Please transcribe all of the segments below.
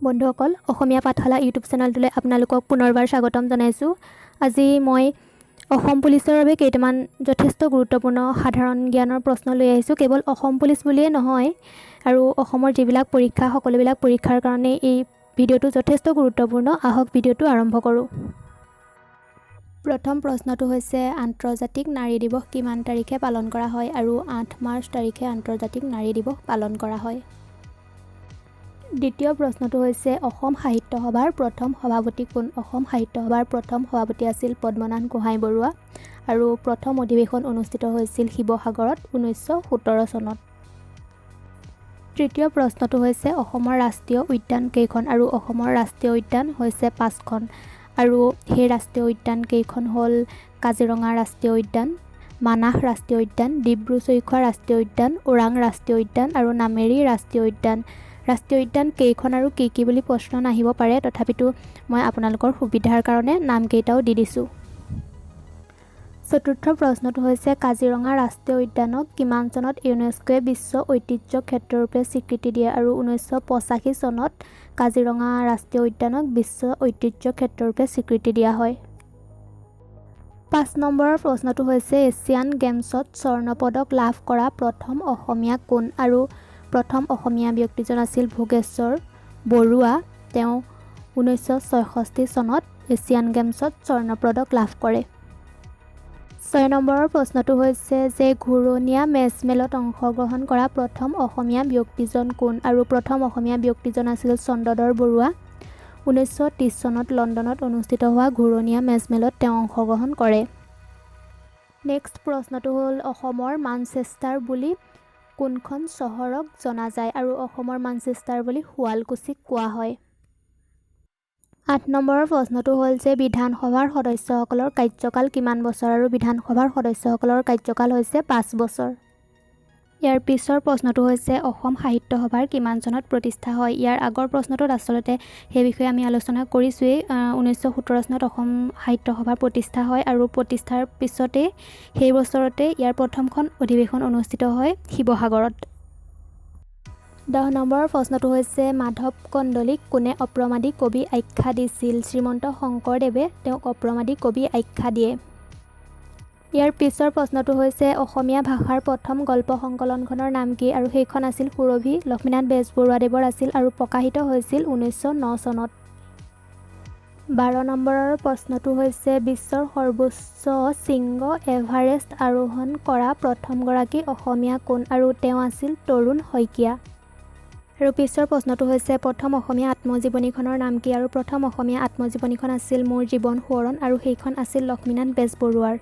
বন্ধুসকল অসমীয়া পাঠশালা ইউটিউব চেনেলটোলৈ আপোনালোকক পুনৰবাৰ স্বাগতম জনাইছোঁ। আজি মই অসম পুলিচৰ বাবে কেইটামান যথেষ্ট গুৰুত্বপূৰ্ণ সাধাৰণ জ্ঞানৰ প্ৰশ্ন লৈ আহিছোঁ। কেৱল অসম পুলিচ বুলিয়ে নহয় আৰু অসমৰ যিবিলাক পৰীক্ষা সকলোবিলাক পৰীক্ষাৰ কাৰণে এই ভিডিঅ'টো যথেষ্ট গুৰুত্বপূৰ্ণ। আহক ভিডিঅ'টো আৰম্ভ কৰোঁ। প্ৰথম প্ৰশ্নটো হৈছে আন্তৰ্জাতিক নাৰী দিৱস কিমান তাৰিখে পালন কৰা হয় আৰু 8 মাৰ্চ তাৰিখে আন্তৰ্জাতিক নাৰী দিৱস পালন কৰা হয়। দ্বিতীয় প্ৰশ্নটো হৈছে অসম সাহিত্য সভাৰ প্ৰথম সভাপতি কোন? অসম সাহিত্য সভাৰ প্ৰথম সভাপতি আছিল পদ্মনাথ গোহাঁই বৰুৱা আৰু প্ৰথম অধিৱেশন অনুষ্ঠিত হৈছিল শিৱসাগৰত 1917 চনত। তৃতীয় প্ৰশ্নটো হৈছে অসমৰ ৰাষ্ট্ৰীয় উদ্যান কেইখন? আৰু অসমৰ ৰাষ্ট্ৰীয় উদ্যান হৈছে 5খন আৰু সেই ৰাষ্ট্ৰীয় উদ্যান কেইখন হ'ল কাজিৰঙা ৰাষ্ট্ৰীয় উদ্যান, মানাহ ৰাষ্ট্ৰীয় উদ্যান, ডিব্ৰু-চৈখোৱা ৰাষ্ট্ৰীয় উদ্যান, ওৰাং ৰাষ্ট্ৰীয় উদ্যান আৰু নামেৰি ৰাষ্ট্ৰীয় উদ্যান। ৰাষ্ট্ৰীয় উদ্যান কেইখন আৰু কি বুলি প্ৰশ্ন নাহিব পাৰে, তথাপিতো মই আপোনালোকৰ সুবিধাৰ কাৰণে নামকেইটাও দি দিছোঁ। চতুৰ্থ প্ৰশ্নটো হৈছে কাজিৰঙা ৰাষ্ট্ৰীয় উদ্যানক কিমান চনত ইউনেস্কোৱে বিশ্ব ঐতিহ্য ক্ষেত্ৰৰূপে স্বীকৃতি দিয়ে? আৰু 1985 চনত কাজিৰঙা ৰাষ্ট্ৰীয় উদ্যানক বিশ্ব ঐতিহ্য ক্ষেত্ৰৰূপে স্বীকৃতি দিয়া হয়। 5 নম্বৰৰ প্ৰশ্নটো হৈছে এছিয়ান গেমছত স্বৰ্ণ পদক লাভ কৰা প্ৰথম অসমীয়া কোন? আৰু প্ৰথম অসমীয়া ব্যক্তিজন আছিল ভোগেশ্বৰ বৰুৱা। তেওঁ 1966 চনত এছিয়ান গেমছত স্বৰ্ণ পদক লাভ কৰে। 6 নম্বৰৰ প্ৰশ্নটো হৈছে যে ঘূৰণীয়া মেজমেলত অংশগ্ৰহণ কৰা প্ৰথম অসমীয়া ব্যক্তিজন কোন? আৰু প্ৰথম অসমীয়া ব্যক্তিজন আছিল চন্দ্ৰধৰ বৰুৱা। 1930 চনত লণ্ডনত অনুষ্ঠিত হোৱা ঘূৰণীয়া মেজমেলত তেওঁ অংশগ্ৰহণ কৰে। নেক্সট প্ৰশ্নটো হ'ল অসমৰ মানচেষ্টাৰ বুলি কোনখন চহৰক জনা যায়? আৰু অসমৰ মানচেষ্টাৰ বুলি শুৱালকুছিক কোৱা হয়। 8 নম্বৰৰ প্ৰশ্নটো হ'ল যে বিধানসভাৰ সদস্যসকলৰ কাৰ্যকাল কিমান বছৰ? আৰু বিধানসভাৰ সদস্যসকলৰ কাৰ্যকাল হৈছে 5 বছৰ। ইয়াৰ পিছৰ প্ৰশ্নটো হৈছে অসম সাহিত্য সভাৰ কিমান চনত প্ৰতিষ্ঠা হয়? ইয়াৰ আগৰ প্ৰশ্নটোত আচলতে সেই বিষয়ে আমি আলোচনা কৰিছোঁৱেই। 1917 চনত অসম সাহিত্য সভাৰ প্ৰতিষ্ঠা হয় আৰু প্ৰতিষ্ঠাৰ পিছতে সেই বছৰতে ইয়াৰ প্ৰথমখন অধিৱেশন অনুষ্ঠিত হয় শিৱসাগৰত। 10 নম্বৰৰ প্ৰশ্নটো হৈছে মাধৱ কন্দলীক কোনে অপ্ৰমাদী কবি আখ্যা দিছিল? শ্ৰীমন্ত শংকৰদেৱে তেওঁক অপ্ৰমাদী কবি আখ্যা দিয়ে। ইয়াৰ পিছৰ প্ৰশ্নটো হৈছে অসমীয়া ভাষাৰ প্ৰথম গল্প সংকলনখনৰ নাম কি? আৰু সেইখন আছিল সুৰভি লক্ষ্মীনাথ বেজবৰুৱাদেৱৰ আছিল আৰু প্ৰকাশিত হৈছিল 1909 চনত। 12 নম্বৰৰ প্ৰশ্নটো হৈছে বিশ্বৰ সৰ্বোচ্চ শৃংগ এভাৰেষ্ট আৰোহণ কৰা প্ৰথমগৰাকী অসমীয়া কোন? আৰু তেওঁ আছিল তৰুণ শইকীয়া। আৰু পিছৰ প্ৰশ্নটো হৈছে প্ৰথম অসমীয়া আত্মজীৱনীখনৰ নাম কি? আৰু প্ৰথম অসমীয়া আত্মজীৱনীখন আছিল মোৰ জীৱন সোঁৱৰণ আৰু সেইখন আছিল লক্ষ্মীনাথ বেজবৰুৱাৰ।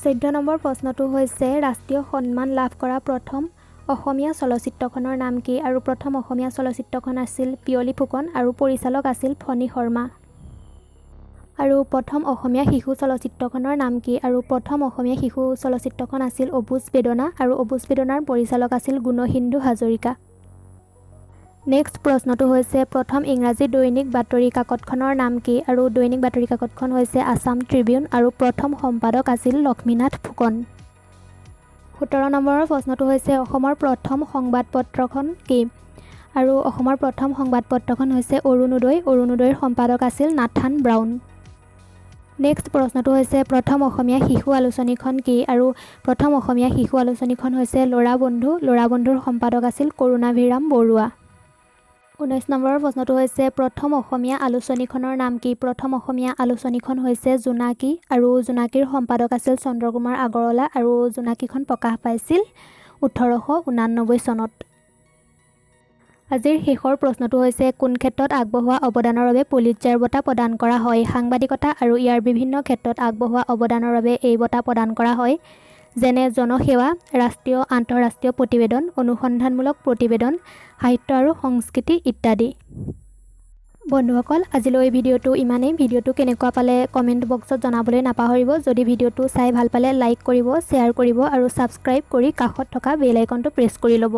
14 নম্বৰ প্ৰশ্নটো হৈছে ৰাষ্ট্ৰীয় সন্মান লাভ কৰা প্ৰথম অসমীয়া চলচ্চিত্ৰখনৰ নাম কি? আৰু প্ৰথম অসমীয়া চলচ্চিত্ৰখন আছিল পিয়লি ফুকন আৰু পৰিচালক আছিল ফণী শৰ্মা। আৰু প্ৰথম অসমীয়া শিশু চলচ্চিত্ৰখনৰ নাম কি? আৰু প্ৰথম অসমীয়া শিশু চলচ্চিত্ৰখন আছিল অবুজ বেদনা আৰু অবুজ বেদনাৰ পৰিচালক আছিল গুণহিন্দু হাজৰিকা। নেক্সট প্ৰশ্নটো হৈছে প্ৰথম ইংৰাজী দৈনিক বাতৰি কাকতখনৰ নাম কি? আৰু দৈনিক বাতৰি কাকতখন হৈছে আছাম ট্ৰিবিউন আৰু প্ৰথম সম্পাদক আছিল লক্ষ্মীনাথ ফুকন। 17 নম্বৰৰ প্ৰশ্নটো হৈছে অসমৰ প্ৰথম সংবাদপত্ৰখন কি? আৰু অসমৰ প্ৰথম সংবাদপত্ৰখন হৈছে অৰুণোদয়। অৰুণোদয়ৰ সম্পাদক আছিল নাথান ব্ৰাউন। নেক্সট প্ৰশ্নটো হৈছে প্ৰথম অসমীয়া শিশু আলোচনীখন কি? আৰু প্ৰথম অসমীয়া শিশু আলোচনীখন হৈছে ল'ৰা বন্ধু। ল'ৰা বন্ধুৰ সম্পাদক আছিল কৰুণাভিৰাম বৰুৱা। 19 নম্বৰৰ প্ৰশ্নটো হৈছে প্ৰথম অসমীয়া আলোচনীখনৰ নাম কি? প্ৰথম অসমীয়া আলোচনীখন হৈছে জোনাকী আৰু জোনাকীৰ সম্পাদক আছিল চন্দ্ৰকুমাৰ আগৰৱালা আৰু জোনাকীখন প্ৰকাশ পাইছিল 1889 চনত। আজিৰ শেষৰ প্ৰশ্নটো হৈছে কোন ক্ষেত্ৰত আগবঢ়োৱা অৱদানৰ বাবে পুলিটজাৰ বঁটা প্ৰদান কৰা হয়? সাংবাদিকতা আৰু ইয়াৰ বিভিন্ন ক্ষেত্ৰত আগবঢ়োৱা অৱদানৰ বাবে এই বঁটা প্ৰদান কৰা হয়, যেনে জনসেৱা, ৰাষ্ট্ৰীয় আন্তঃৰাষ্ট্ৰীয় প্ৰতিবেদন, অনুসন্ধানমূলক প্ৰতিবেদন, সাহিত্য আৰু সংস্কৃতি ইত্যাদি। বন্ধুসকল আজিলৈ ভিডিঅ'টো ইমানেই। ভিডিঅ'টো কেনেকুৱা পালে কমেণ্ট বক্সত জনাবলৈ নাপাহৰিব। যদি ভিডিঅ'টো চাই ভাল পালে লাইক কৰিব, শ্বেয়াৰ কৰিব আৰু ছাবস্ক্ৰাইব কৰি কাষত থকা বেল আইকনটো প্ৰেছ কৰি ল'ব।